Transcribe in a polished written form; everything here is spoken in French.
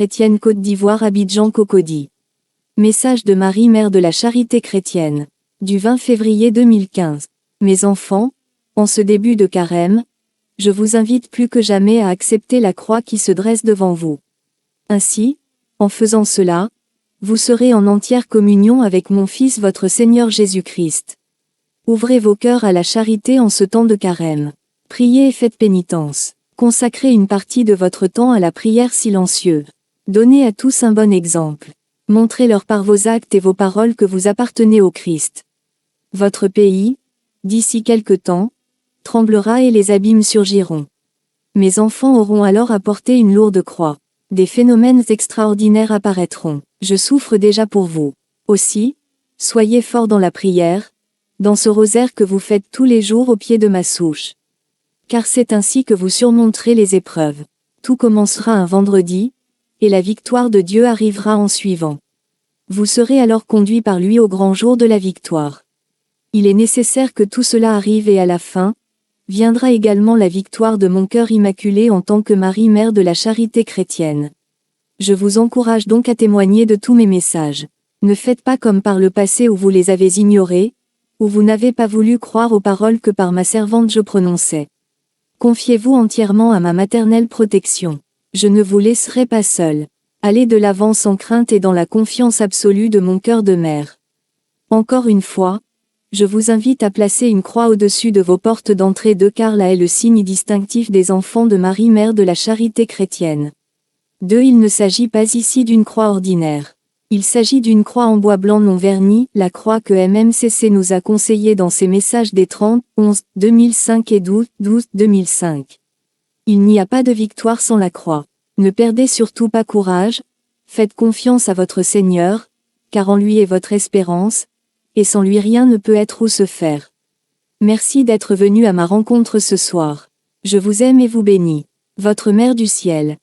Étienne Côte d'Ivoire Abidjan Cocody. Message de Marie Mère de la Charité chrétienne. Du 20 février 2015. Mes enfants, en ce début de carême, je vous invite plus que jamais à accepter la croix qui se dresse devant vous. Ainsi, en faisant cela, vous serez en entière communion avec mon Fils votre Seigneur Jésus-Christ. Ouvrez vos cœurs à la charité en ce temps de carême. Priez et faites pénitence. Consacrez une partie de votre temps à la prière silencieuse. Donnez à tous un bon exemple. Montrez-leur par vos actes et vos paroles que vous appartenez au Christ. Votre pays, d'ici quelque temps, tremblera et les abîmes surgiront. Mes enfants auront alors à porter une lourde croix. Des phénomènes extraordinaires apparaîtront. Je souffre déjà pour vous. Aussi, soyez forts dans la prière, dans ce rosaire que vous faites tous les jours au pied de ma souche. Car c'est ainsi que vous surmonterez les épreuves. Tout commencera un vendredi, et la victoire de Dieu arrivera en suivant. Vous serez alors conduits par lui au grand jour de la victoire. Il est nécessaire que tout cela arrive et à la fin, viendra également la victoire de mon cœur immaculé en tant que Marie Mère de la Charité chrétienne. Je vous encourage donc à témoigner de tous mes messages. Ne faites pas comme par le passé où vous les avez ignorés, où vous n'avez pas voulu croire aux paroles que par ma servante je prononçais. Confiez-vous entièrement à ma maternelle protection. Je ne vous laisserai pas seul. Allez de l'avant sans crainte et dans la confiance absolue de mon cœur de mère. Encore une fois, je vous invite à placer une croix au-dessus de vos portes d'entrée car là est le signe distinctif des enfants de Marie Mère de la Charité chrétienne. 2. Il ne s'agit pas ici d'une croix ordinaire. Il s'agit d'une croix en bois blanc non verni, la croix que MMCC nous a conseillée dans ses messages des 30, 11, 2005 et 12, 12, 2005. Il n'y a pas de victoire sans la croix. Ne perdez surtout pas courage, faites confiance à votre Seigneur, car en lui est votre espérance, et sans lui rien ne peut être ou se faire. Merci d'être venu à ma rencontre ce soir. Je vous aime et vous bénis. Votre Mère du ciel.